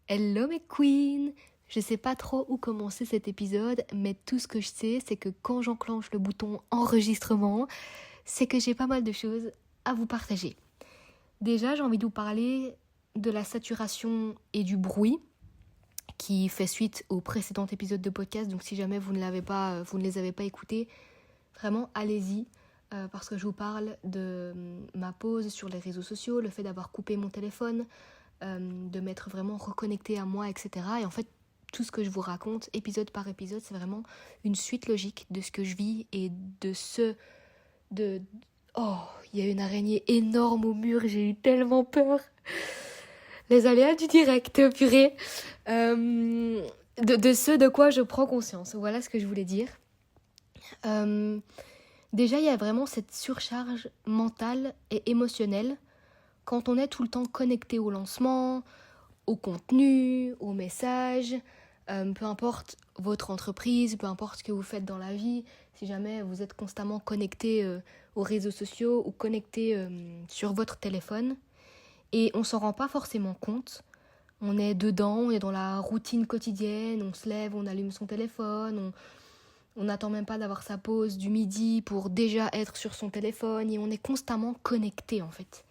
Hello mes queens! Je sais pas trop où commencer cet épisode, mais tout ce que je sais, c'est que quand j'enclenche le bouton enregistrement, c'est que j'ai pas mal de choses à vous partager. Déjà, j'ai envie de vous parler de la saturation et du bruit qui fait suite au précédent épisode de podcast. Donc si jamais vous ne les avez pas écoutés, vraiment allez-y. Parce que je vous parle de ma pause sur les réseaux sociaux, le fait d'avoir coupé mon téléphone, de m'être vraiment reconnectée à moi, etc. Et en fait, tout ce que je vous raconte, épisode par épisode, c'est vraiment une suite logique de ce que je vis et Oh, il y a une araignée énorme au mur, j'ai eu tellement peur. Les aléas du direct, purée. De ce de quoi je prends conscience. Voilà ce que je voulais dire. Déjà, il y a vraiment cette surcharge mentale et émotionnelle quand on est tout le temps connecté au lancement, au contenu, aux messages, peu importe votre entreprise, peu importe ce que vous faites dans la vie, si jamais vous êtes constamment connecté aux réseaux sociaux ou connecté sur votre téléphone, et on s'en rend pas forcément compte. On est dedans, on est dans la routine quotidienne, on se lève, on allume son téléphone, on n'attend même pas d'avoir sa pause du midi pour déjà être sur son téléphone, et on est constamment connecté en fait.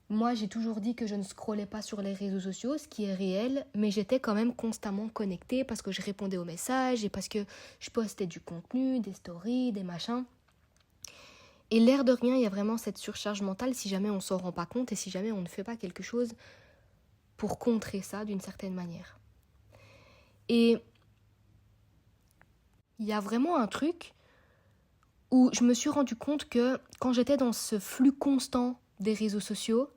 Moi, j'ai toujours dit que je ne scrollais pas sur les réseaux sociaux, ce qui est réel, mais j'étais quand même constamment connectée parce que je répondais aux messages et parce que je postais du contenu, des stories, des machins. Et l'air de rien, il y a vraiment cette surcharge mentale si jamais on s'en rend pas compte et si jamais on ne fait pas quelque chose pour contrer ça d'une certaine manière. Et il y a vraiment un truc où je me suis rendu compte que quand j'étais dans ce flux constant des réseaux sociaux,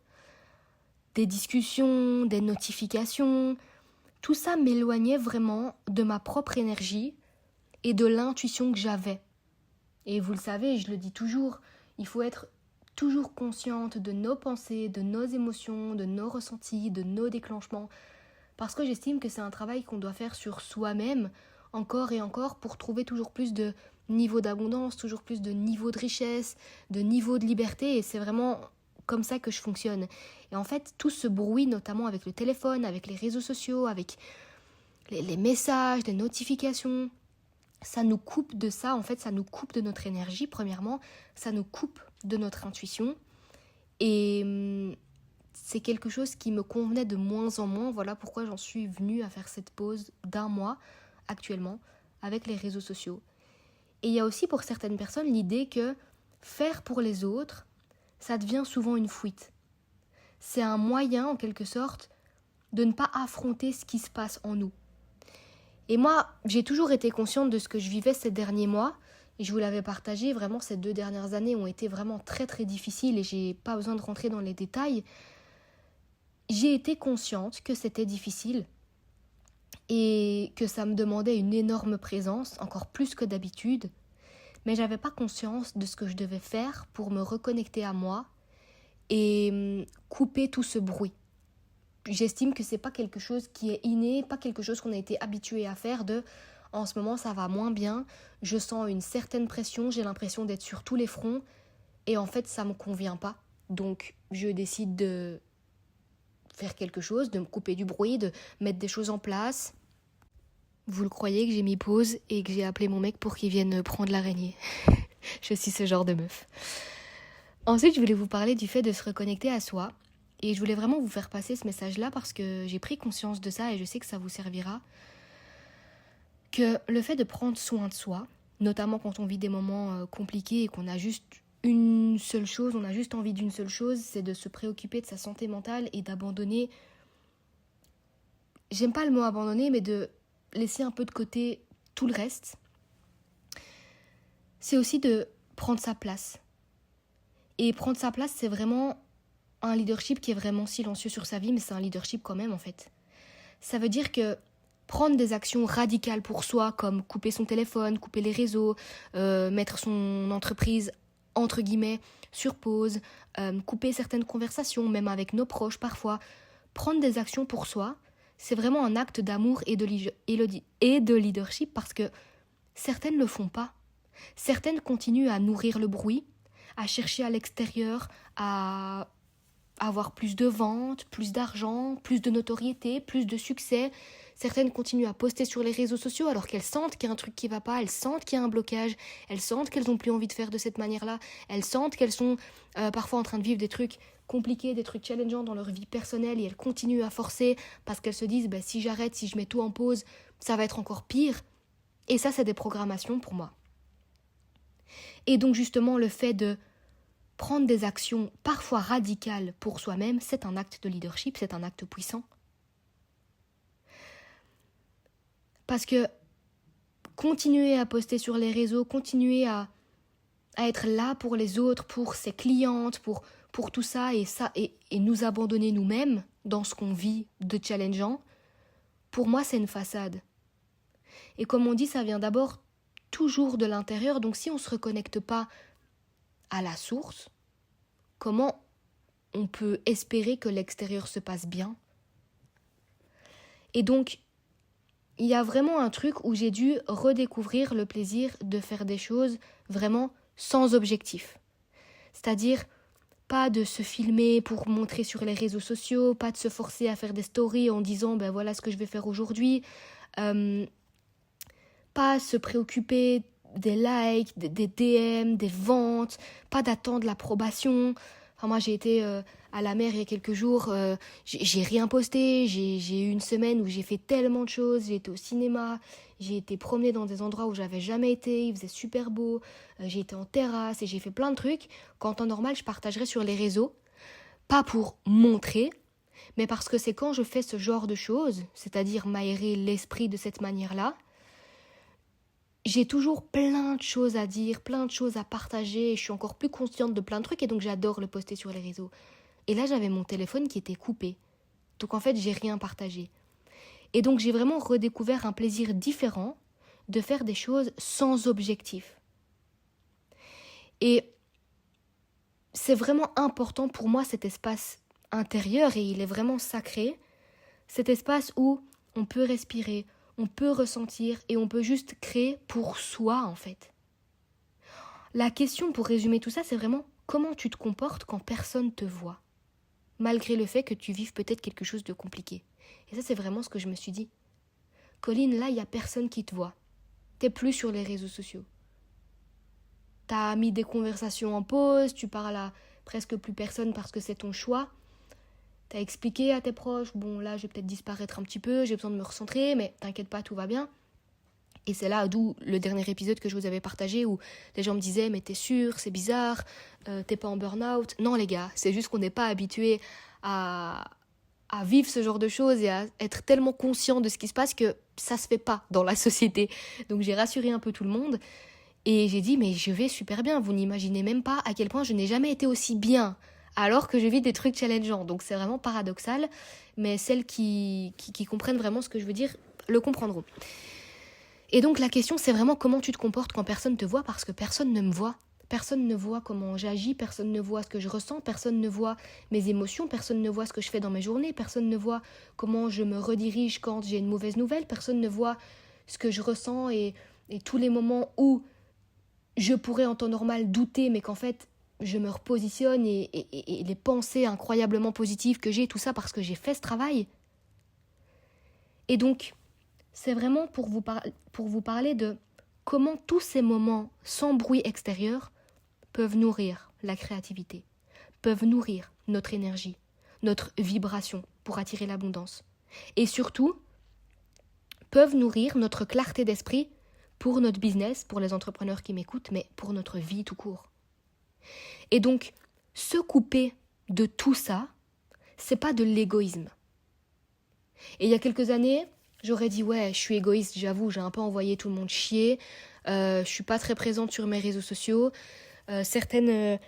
des discussions, des notifications, tout ça m'éloignait vraiment de ma propre énergie et de l'intuition que j'avais. Et vous le savez, je le dis toujours, il faut être toujours consciente de nos pensées, de nos émotions, de nos ressentis, de nos déclenchements. Parce que j'estime que c'est un travail qu'on doit faire sur soi-même, encore et encore, pour trouver toujours plus de niveau d'abondance, toujours plus de niveau de richesse, de niveau de liberté. Et c'est vraiment comme ça que je fonctionne. Et en fait, tout ce bruit, notamment avec le téléphone, avec les réseaux sociaux, avec les messages, les notifications, ça nous coupe de ça. En fait, ça nous coupe de notre énergie, premièrement. Ça nous coupe de notre intuition. Et c'est quelque chose qui me convenait de moins en moins. Voilà pourquoi j'en suis venue à faire cette pause d'1 mois actuellement avec les réseaux sociaux. Et il y a aussi pour certaines personnes l'idée que faire pour les autres, ça devient souvent une fuite. C'est un moyen, en quelque sorte, de ne pas affronter ce qui se passe en nous. Et moi, j'ai toujours été consciente de ce que je vivais ces derniers mois, et je vous l'avais partagé, vraiment ces 2 dernières années ont été vraiment très très difficiles, et j'ai pas besoin de rentrer dans les détails. J'ai été consciente que c'était difficile, et que ça me demandait une énorme présence, encore plus que d'habitude, mais j'avais pas conscience de ce que je devais faire pour me reconnecter à moi, et couper tout ce bruit. J'estime que c'est pas quelque chose qui est inné, pas quelque chose qu'on a été habitué à faire en ce moment ça va moins bien, je sens une certaine pression, j'ai l'impression d'être sur tous les fronts et en fait ça me convient pas. Donc je décide de faire quelque chose, de me couper du bruit, de mettre des choses en place. Vous le croyez que j'ai mis pause et que j'ai appelé mon mec pour qu'il vienne prendre l'araignée. Je suis ce genre de meuf. Ensuite, je voulais vous parler du fait de se reconnecter à soi. Et je voulais vraiment vous faire passer ce message-là parce que j'ai pris conscience de ça et je sais que ça vous servira. Que le fait de prendre soin de soi, notamment quand on vit des moments compliqués et qu'on a juste une seule chose, on a juste envie d'une seule chose, c'est de se préoccuper de sa santé mentale et d'abandonner, j'aime pas le mot abandonner, mais de laisser un peu de côté tout le reste. C'est aussi de prendre sa place. Et prendre sa place, c'est vraiment un leadership qui est vraiment silencieux sur sa vie, mais c'est un leadership quand même en fait. Ça veut dire que prendre des actions radicales pour soi, comme couper son téléphone, couper les réseaux, mettre son entreprise entre guillemets sur pause, couper certaines conversations, même avec nos proches parfois, prendre des actions pour soi, c'est vraiment un acte d'amour et de leadership parce que certaines ne le font pas. Certaines continuent à nourrir le bruit, à chercher à l'extérieur, à avoir plus de ventes, plus d'argent, plus de notoriété, plus de succès. Certaines continuent à poster sur les réseaux sociaux alors qu'elles sentent qu'il y a un truc qui ne va pas, elles sentent qu'il y a un blocage, elles sentent qu'elles n'ont plus envie de faire de cette manière-là, elles sentent qu'elles sont parfois en train de vivre des trucs compliqués, des trucs challengeants dans leur vie personnelle et elles continuent à forcer parce qu'elles se disent si j'arrête, si je mets tout en pause, ça va être encore pire. Et ça, c'est des programmations pour moi. Et donc justement, le fait de prendre des actions parfois radicales pour soi-même, c'est un acte de leadership, c'est un acte puissant. Parce que continuer à poster sur les réseaux, continuer à être là pour les autres, pour ses clientes, pour tout ça et nous abandonner nous-mêmes dans ce qu'on vit de challengeant, pour moi c'est une façade. Et comme on dit, ça vient d'abord toujours de l'intérieur, donc si on ne se reconnecte pas à la source, comment on peut espérer que l'extérieur se passe bien? Et donc, il y a vraiment un truc où j'ai dû redécouvrir le plaisir de faire des choses vraiment sans objectif. C'est-à-dire, pas de se filmer pour montrer sur les réseaux sociaux, pas de se forcer à faire des stories en disant voilà ce que je vais faire aujourd'hui, pas se préoccuper des likes, des DM, des ventes, pas d'attendre l'approbation. Enfin, moi, j'ai été à la mer il y a quelques jours, j'ai rien posté, j'ai eu une semaine où j'ai fait tellement de choses, j'ai été au cinéma, j'ai été promener dans des endroits où j'avais jamais été, il faisait super beau, j'ai été en terrasse et j'ai fait plein de trucs qu'en temps normal, je partagerais sur les réseaux, pas pour montrer, mais parce que c'est quand je fais ce genre de choses, c'est-à-dire m'aérer l'esprit de cette manière-là, j'ai toujours plein de choses à dire, plein de choses à partager, et je suis encore plus consciente de plein de trucs et donc j'adore le poster sur les réseaux. Et là, j'avais mon téléphone qui était coupé. Donc en fait, j'ai rien partagé. Et donc j'ai vraiment redécouvert un plaisir différent de faire des choses sans objectif. Et c'est vraiment important pour moi cet espace intérieur et il est vraiment sacré. Cet espace où on peut respirer, on peut ressentir et on peut juste créer pour soi en fait. La question pour résumer tout ça, c'est vraiment comment tu te comportes quand personne te voit, malgré le fait que tu vives peut-être quelque chose de compliqué. Et ça, c'est vraiment ce que je me suis dit. Colline, là, il n'y a personne qui te voit. T'es plus sur les réseaux sociaux. T'as mis des conversations en pause, tu parles à presque plus personne parce que c'est ton choix. T'as expliqué à tes proches, bon là je vais peut-être disparaître un petit peu, j'ai besoin de me recentrer, mais t'inquiète pas, tout va bien. Et c'est là d'où le dernier épisode que je vous avais partagé où les gens me disaient mais t'es sûr, c'est bizarre, t'es pas en burn-out. Non les gars, c'est juste qu'on n'est pas habitué à vivre ce genre de choses et à être tellement conscient de ce qui se passe que ça se fait pas dans la société. Donc j'ai rassuré un peu tout le monde et j'ai dit mais je vais super bien, vous n'imaginez même pas à quel point je n'ai jamais été aussi bien alors que je vis des trucs challengeants. Donc c'est vraiment paradoxal, mais celles qui comprennent vraiment ce que je veux dire le comprendront. Et donc la question c'est vraiment comment tu te comportes quand personne te voit, parce que personne ne me voit. Personne ne voit comment j'agis, personne ne voit ce que je ressens, personne ne voit mes émotions, personne ne voit ce que je fais dans mes journées, personne ne voit comment je me redirige quand j'ai une mauvaise nouvelle, personne ne voit ce que je ressens et tous les moments où je pourrais en temps normal douter, mais qu'en fait je me repositionne et les pensées incroyablement positives que j'ai, tout ça parce que j'ai fait ce travail. Et donc, c'est vraiment pour vous parler de comment tous ces moments sans bruit extérieur peuvent nourrir la créativité, peuvent nourrir notre énergie, notre vibration pour attirer l'abondance. Et surtout, peuvent nourrir notre clarté d'esprit pour notre business, pour les entrepreneurs qui m'écoutent, mais pour notre vie tout court. Et donc, se couper de tout ça, c'est pas de l'égoïsme. Et il y a quelques années, j'aurais dit ouais, je suis égoïste, j'avoue, j'ai un peu envoyé tout le monde chier, je suis pas très présente sur mes réseaux sociaux, certaines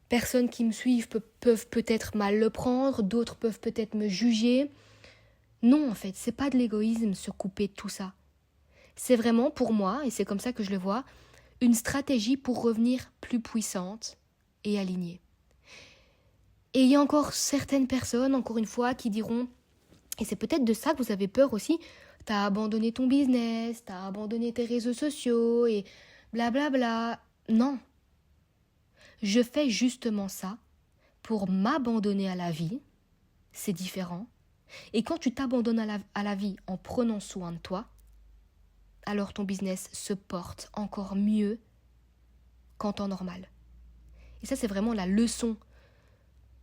personnes qui me suivent peuvent peut-être mal le prendre, d'autres peuvent peut-être me juger. Non, en fait, c'est pas de l'égoïsme se couper de tout ça. C'est vraiment pour moi, et c'est comme ça que je le vois, une stratégie pour revenir plus puissante et alignée. Et il y a encore certaines personnes, encore une fois, qui diront, et c'est peut-être de ça que vous avez peur aussi, t'as abandonné ton business, t'as abandonné tes réseaux sociaux et blablabla. Non. Je fais justement ça pour m'abandonner à la vie, c'est différent. Et quand tu t'abandonnes à la vie en prenant soin de toi, alors ton business se porte encore mieux qu'en temps normal. Et ça, c'est vraiment la leçon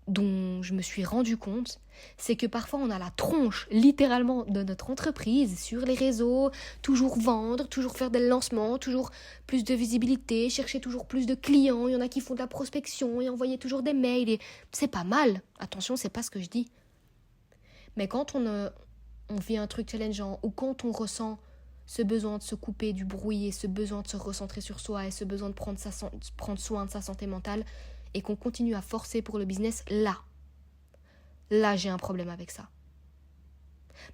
dont je me suis rendu compte, c'est que parfois on a la tronche littéralement de notre entreprise sur les réseaux, toujours vendre, toujours faire des lancements, toujours plus de visibilité, chercher toujours plus de clients, il y en a qui font de la prospection et envoyer toujours des mails et c'est pas mal, attention, c'est pas ce que je dis. Mais quand on vit un truc challengeant ou quand on ressent ce besoin de se couper du bruit et ce besoin de se recentrer sur soi et ce besoin de prendre soin de sa santé mentale et qu'on continue à forcer pour le business, là j'ai un problème avec ça.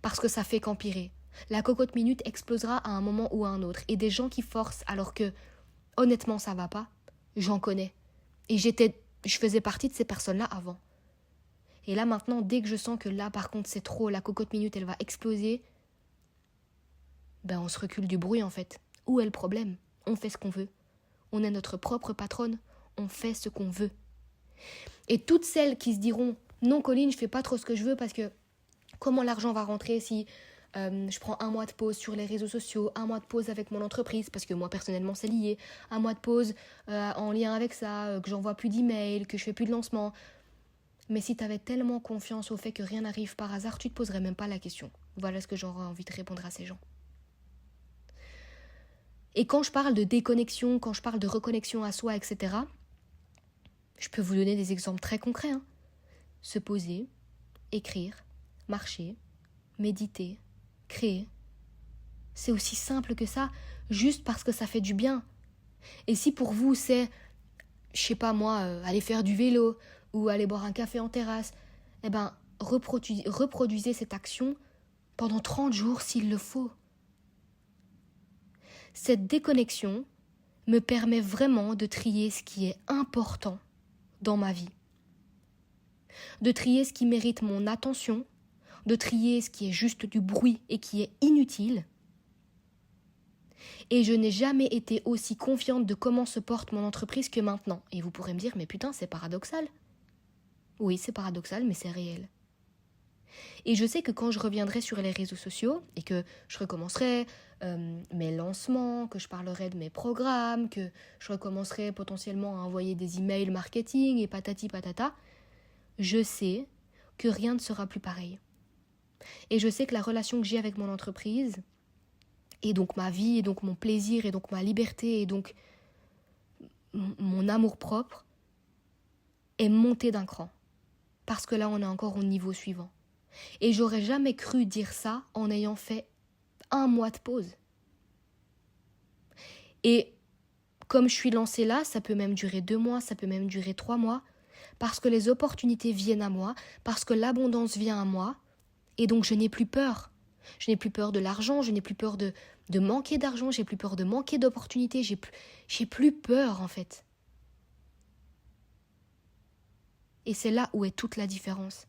Parce que ça fait qu'empirer. La cocotte minute explosera à un moment ou à un autre. Et des gens qui forcent alors que honnêtement ça va pas, j'en connais. Et je faisais partie de ces personnes-là avant. Et là maintenant, dès que je sens que là par contre c'est trop, la cocotte minute elle va exploser, on se recule du bruit en fait. Où est le problème ? On fait ce qu'on veut. On est notre propre patronne. On fait ce qu'on veut. Et toutes celles qui se diront « Non, Colline, je fais pas trop ce que je veux parce que comment l'argent va rentrer si je prends un mois de pause sur les réseaux sociaux, un mois de pause avec mon entreprise, parce que moi personnellement c'est lié, un mois de pause en lien avec ça, que j'envoie plus d'emails, que je fais plus de lancements. » Mais si tu avais tellement confiance au fait que rien n'arrive par hasard, tu te poserais même pas la question. Voilà ce que j'aurais envie de répondre à ces gens. Et quand je parle de déconnexion, quand je parle de reconnexion à soi, etc., je peux vous donner des exemples très concrets. Se poser, écrire, marcher, méditer, créer. C'est aussi simple que ça, juste parce que ça fait du bien. Et si pour vous c'est, je sais pas moi, aller faire du vélo ou aller boire un café en terrasse, reproduisez cette action pendant 30 jours s'il le faut. Cette déconnexion me permet vraiment de trier ce qui est important dans ma vie. De trier ce qui mérite mon attention, de trier ce qui est juste du bruit et qui est inutile. Et je n'ai jamais été aussi confiante de comment se porte mon entreprise que maintenant. Et vous pourrez me dire, mais putain, c'est paradoxal. Oui, c'est paradoxal, mais c'est réel. Et je sais que quand je reviendrai sur les réseaux sociaux et que je recommencerai mes lancements, que je parlerai de mes programmes, que je recommencerai potentiellement à envoyer des emails marketing et patati patata, je sais que rien ne sera plus pareil. Et je sais que la relation que j'ai avec mon entreprise, et donc ma vie, et donc mon plaisir, et donc ma liberté, et donc mon amour-propre, est montée d'un cran. Parce que là, on est encore au niveau suivant. Et j'aurais jamais cru dire ça en ayant fait 1 mois de pause. Et comme je suis lancée là, ça peut même durer 2 mois, ça peut même durer 3 mois, parce que les opportunités viennent à moi, parce que l'abondance vient à moi, et donc je n'ai plus peur. Je n'ai plus peur de l'argent, je n'ai plus peur de manquer d'argent, j'ai plus peur de manquer d'opportunités, j'ai plus peur en fait. Et c'est là où est toute la différence.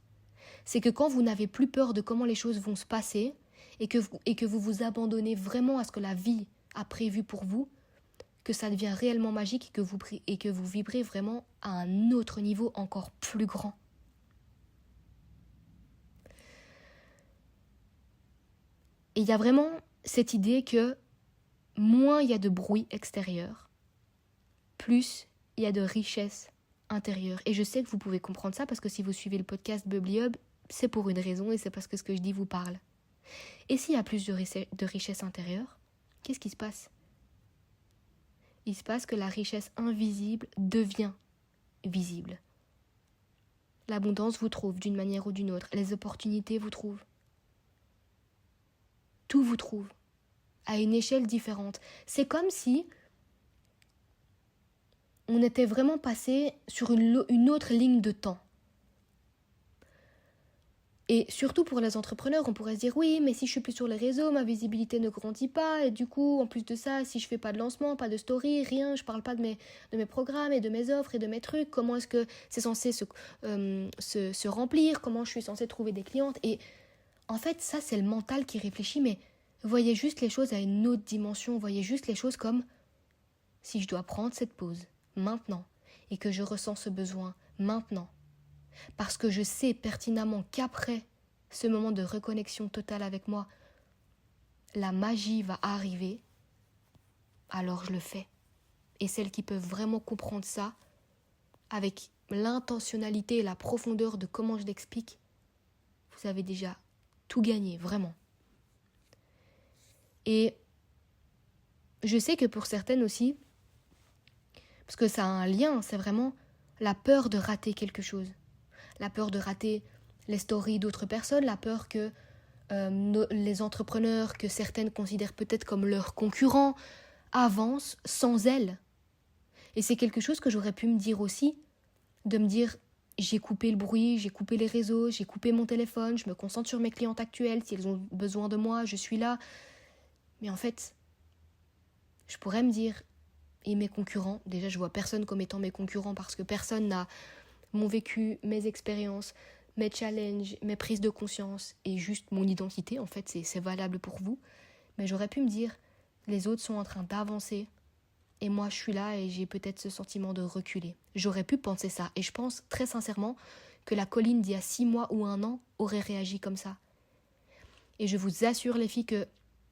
C'est que quand vous n'avez plus peur de comment les choses vont se passer et que vous abandonnez vraiment à ce que la vie a prévu pour vous, que ça devient réellement magique et que vous vibrez vraiment à un autre niveau encore plus grand. Et il y a vraiment cette idée que moins il y a de bruit extérieur, plus il y a de richesse intérieure. Et je sais que vous pouvez comprendre ça parce que si vous suivez le podcast Bubbly Hub, c'est pour une raison et c'est parce que ce que je dis vous parle. Et s'il y a plus de richesse intérieure, qu'est-ce qui se passe ? Il se passe que la richesse invisible devient visible. L'abondance vous trouve d'une manière ou d'une autre. Les opportunités vous trouvent. Tout vous trouve. À une échelle différente. C'est comme si on était vraiment passé sur une autre ligne de temps. Et surtout pour les entrepreneurs, on pourrait se dire oui, mais si je suis plus sur les réseaux, ma visibilité ne grandit pas. Et du coup, en plus de ça, si je fais pas de lancement, pas de story, rien, je parle pas de mes programmes et de mes offres et de mes trucs, comment est-ce que c'est censé se remplir, comment je suis censée trouver des clientes. Et en fait, ça, c'est le mental qui réfléchit, mais voyez juste les choses à une autre dimension. Voyez juste les choses comme si je dois prendre cette pause maintenant et que je ressens ce besoin maintenant. parce que je sais pertinemment qu'après ce moment de reconnexion totale avec moi, la magie va arriver, alors je le fais. Et celles qui peuvent vraiment comprendre ça, avec l'intentionnalité et la profondeur de comment je l'explique, vous avez déjà tout gagné, vraiment. Et je sais que pour certaines aussi, parce que ça a un lien, c'est vraiment la peur de rater quelque chose. La peur de rater les stories d'autres personnes, la peur que les entrepreneurs que certaines considèrent peut-être comme leurs concurrents avancent sans elles. Et c'est quelque chose que j'aurais pu me dire aussi, de me dire j'ai coupé le bruit, j'ai coupé les réseaux, j'ai coupé mon téléphone, je me concentre sur mes clientes actuelles, si elles ont besoin de moi, je suis là. Mais en fait, je pourrais me dire, et mes concurrents, déjà je vois personne comme étant mes concurrents parce que personne n'a mon vécu, mes expériences, mes challenges, mes prises de conscience et juste mon identité, en fait c'est valable pour vous. Mais j'aurais pu me dire, les autres sont en train d'avancer et moi je suis là et j'ai peut-être ce sentiment de reculer. J'aurais pu penser ça et je pense très sincèrement que la Colline d'il y a 6 mois ou 1 an aurait réagi comme ça. Et je vous assure les filles que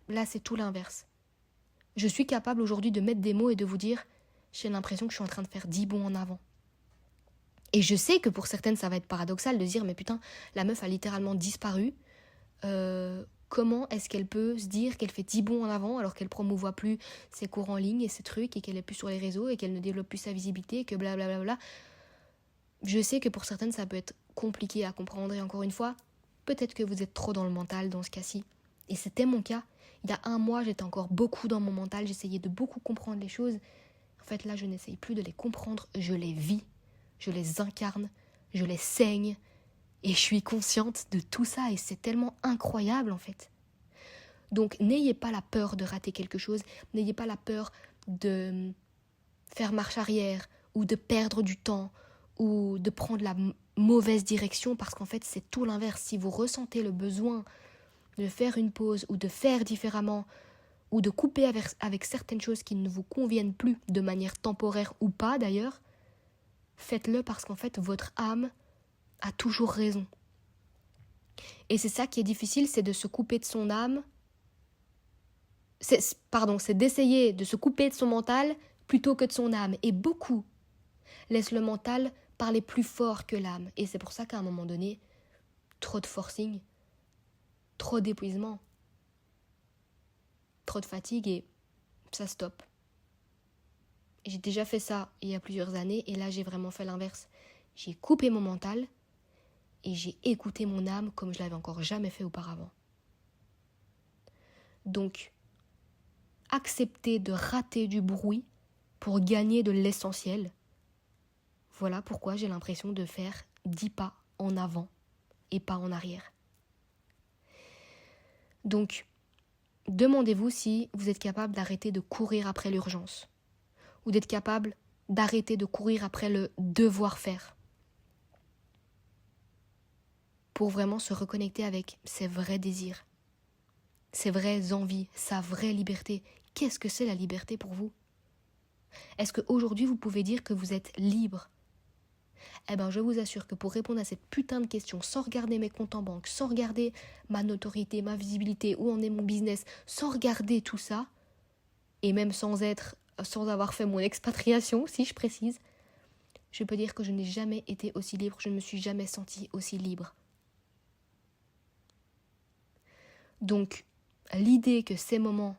là c'est tout l'inverse. Je suis capable aujourd'hui de mettre des mots et de vous dire, j'ai l'impression que je suis en train de faire 10 bonds en avant. Et je sais que pour certaines ça va être paradoxal de se dire, mais putain, la meuf a littéralement disparu. Comment est-ce qu'elle peut se dire qu'elle fait 10 bonds en avant alors qu'elle promouvoit plus ses cours en ligne et ses trucs et qu'elle est plus sur les réseaux et qu'elle ne développe plus sa visibilité et que blablabla. Je sais que pour certaines ça peut être compliqué à comprendre et encore une fois, peut-être que vous êtes trop dans le mental dans ce cas-ci. Et c'était mon cas. Il y a 1 mois, j'étais encore beaucoup dans mon mental, j'essayais de beaucoup comprendre les choses. En fait, là, je n'essaye plus de les comprendre, je les vis, je les incarne, je les saigne. Et je suis consciente de tout ça et c'est tellement incroyable en fait. Donc n'ayez pas la peur de rater quelque chose, n'ayez pas la peur de faire marche arrière ou de perdre du temps ou de prendre la mauvaise direction parce qu'en fait c'est tout l'inverse. Si vous ressentez le besoin de faire une pause ou de faire différemment ou de couper avec certaines choses qui ne vous conviennent plus de manière temporaire ou pas d'ailleurs, faites-le parce qu'en fait votre âme a toujours raison. Et c'est ça qui est difficile, c'est de se couper de son âme. C'est d'essayer de se couper de son mental plutôt que de son âme. Et beaucoup laissent le mental parler plus fort que l'âme. Et c'est pour ça qu'à un moment donné, trop de forcing, trop d'épuisement, trop de fatigue et ça stoppe. J'ai déjà fait ça il y a plusieurs années et là j'ai vraiment fait l'inverse. J'ai coupé mon mental et j'ai écouté mon âme comme je l'avais encore jamais fait auparavant. Donc, accepter de rater du bruit pour gagner de l'essentiel. Voilà pourquoi j'ai l'impression de faire 10 pas en avant et pas en arrière. Donc, demandez-vous si vous êtes capable d'arrêter de courir après l'urgence ou d'être capable d'arrêter de courir après le devoir faire pour vraiment se reconnecter avec ses vrais désirs, ses vraies envies, sa vraie liberté. Qu'est-ce que c'est la liberté pour vous ? Est-ce qu'aujourd'hui vous pouvez dire que vous êtes libre ? Eh bien je vous assure que pour répondre à cette putain de question, sans regarder mes comptes en banque, sans regarder ma notoriété, ma visibilité, où en est mon business, sans regarder tout ça, et même sans avoir fait mon expatriation, si je précise, je peux dire que je n'ai jamais été aussi libre, je ne me suis jamais sentie aussi libre. Donc, l'idée que ces moments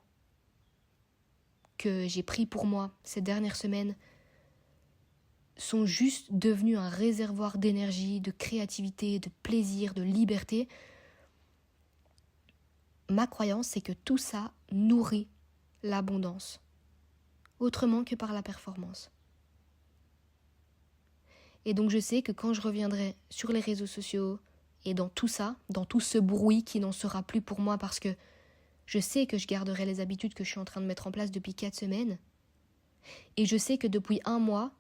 que j'ai pris pour moi ces dernières semaines sont juste devenus un réservoir d'énergie, de créativité, de plaisir, de liberté, ma croyance, c'est que tout ça nourrit l'abondance, autrement que par la performance. Et donc je sais que quand je reviendrai sur les réseaux sociaux et dans tout ça, dans tout ce bruit qui n'en sera plus pour moi parce que je sais que je garderai les habitudes que je suis en train de mettre en place depuis 4 semaines. Et je sais que depuis 1 mois,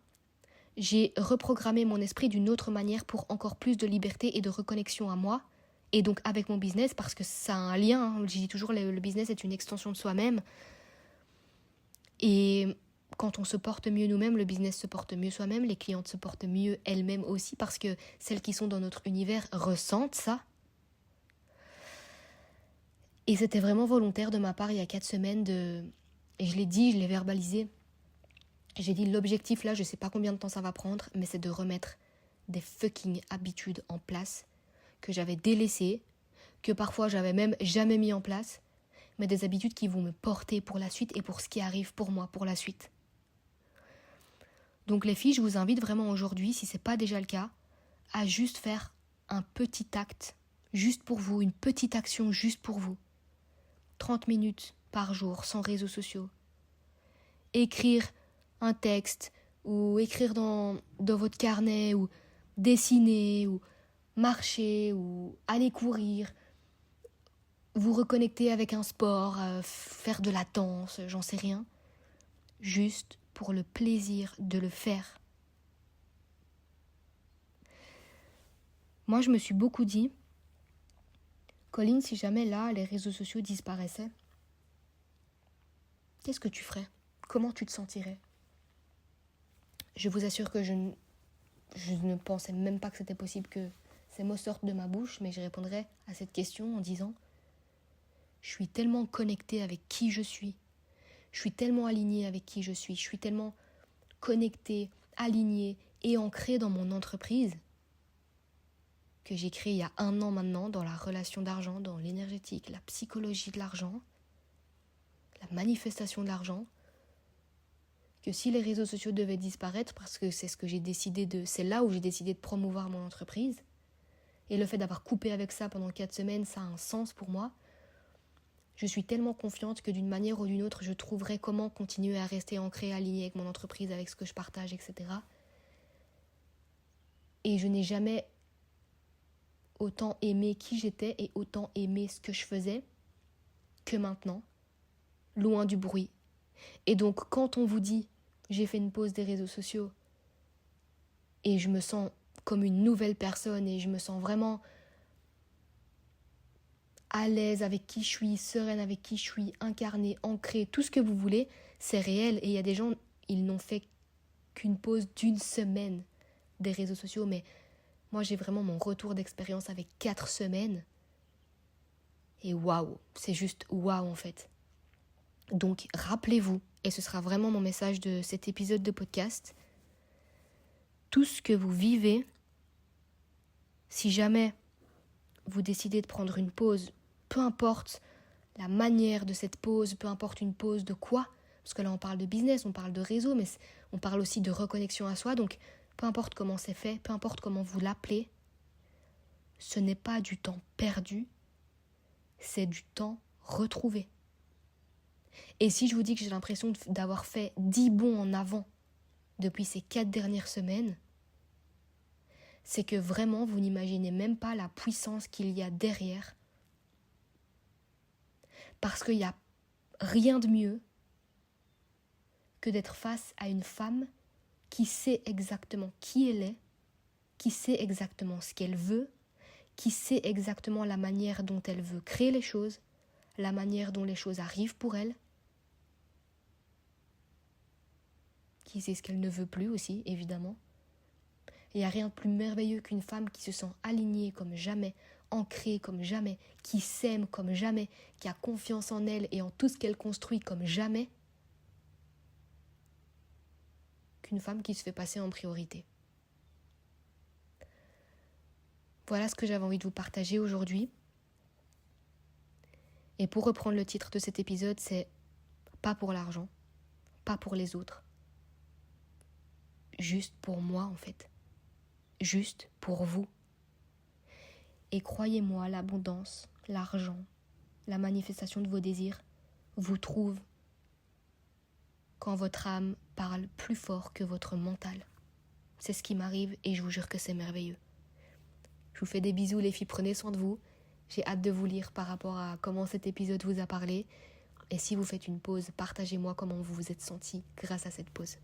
j'ai reprogrammé mon esprit d'une autre manière pour encore plus de liberté et de reconnexion à moi. Et donc avec mon business, parce que ça a un lien. Je dis toujours, le business est une extension de soi-même. Et quand on se porte mieux nous-mêmes, le business se porte mieux soi-même, les clientes se portent mieux elles-mêmes aussi, parce que celles qui sont dans notre univers ressentent ça. Et c'était vraiment volontaire de ma part il y a 4 semaines et je l'ai dit, je l'ai verbalisé. J'ai dit l'objectif là, je sais pas combien de temps ça va prendre, mais c'est de remettre des fucking habitudes en place que j'avais délaissées, que parfois j'avais même jamais mis en place, mais des habitudes qui vont me porter pour la suite et pour ce qui arrive pour moi, pour la suite. Donc les filles, je vous invite vraiment aujourd'hui, si c'est pas déjà le cas, à juste faire un petit acte, juste pour vous, une petite action juste pour vous. 30 minutes par jour, sans réseaux sociaux. Écrire un texte, ou écrire dans votre carnet, ou dessiner, ou marcher, ou aller courir, vous reconnecter avec un sport, faire de la danse, j'en sais rien. Juste pour le plaisir de le faire. Moi, je me suis beaucoup dit, Colline, si jamais là, les réseaux sociaux disparaissaient, qu'est-ce que tu ferais ? Comment tu te sentirais ? Je vous assure que je ne pensais même pas que c'était possible que ces mots sortent de ma bouche, mais je répondrais à cette question en disant, je suis tellement connectée avec qui je suis tellement alignée avec qui je suis tellement connectée, alignée et ancrée dans mon entreprise que j'ai créée il y a 1 an maintenant dans la relation d'argent, dans l'énergétique, la psychologie de l'argent, la manifestation de l'argent, que si les réseaux sociaux devaient disparaître, parce que c'est là où j'ai décidé de promouvoir mon entreprise, et le fait d'avoir coupé avec ça pendant 4 semaines, ça a un sens pour moi. Je suis tellement confiante que d'une manière ou d'une autre, je trouverai comment continuer à rester ancrée, alignée avec mon entreprise, avec ce que je partage, etc. Et je n'ai jamais autant aimé qui j'étais et autant aimé ce que je faisais que maintenant, loin du bruit. Et donc, quand on vous dit « j'ai fait une pause des réseaux sociaux » et je me sens comme une nouvelle personne et je me sens vraiment à l'aise avec qui je suis, sereine avec qui je suis, incarnée, ancrée, tout ce que vous voulez, c'est réel. Et il y a des gens, ils n'ont fait qu'une pause d'1 semaine des réseaux sociaux, mais moi j'ai vraiment mon retour d'expérience avec 4 semaines. Et waouh, c'est juste waouh en fait. Donc rappelez-vous, et ce sera vraiment mon message de cet épisode de podcast, tout ce que vous vivez, si jamais vous décidez de prendre une pause, peu importe la manière de cette pause, peu importe une pause de quoi, parce que là on parle de business, on parle de réseau, mais on parle aussi de reconnexion à soi, donc peu importe comment c'est fait, peu importe comment vous l'appelez, ce n'est pas du temps perdu, c'est du temps retrouvé. Et si je vous dis que j'ai l'impression d'avoir fait 10 bonds en avant depuis ces 4 dernières semaines, c'est que vraiment vous n'imaginez même pas la puissance qu'il y a derrière. Parce qu'il n'y a rien de mieux que d'être face à une femme qui sait exactement qui elle est, qui sait exactement ce qu'elle veut, qui sait exactement la manière dont elle veut créer les choses, la manière dont les choses arrivent pour elle, qui sait ce qu'elle ne veut plus aussi, évidemment. Il n'y a rien de plus merveilleux qu'une femme qui se sent alignée comme jamais, ancrée comme jamais, qui s'aime comme jamais, qui a confiance en elle et en tout ce qu'elle construit comme jamais, qu'une femme qui se fait passer en priorité. Voilà ce que j'avais envie de vous partager aujourd'hui. Et pour reprendre le titre de cet épisode, c'est pas pour l'argent, pas pour les autres, juste pour moi en fait, juste pour vous. Et croyez-moi, l'abondance, l'argent, la manifestation de vos désirs vous trouve quand votre âme parle plus fort que votre mental. C'est ce qui m'arrive et je vous jure que c'est merveilleux. Je vous fais des bisous les filles, prenez soin de vous. J'ai hâte de vous lire par rapport à comment cet épisode vous a parlé. Et si vous faites une pause, partagez-moi comment vous vous êtes sentis grâce à cette pause.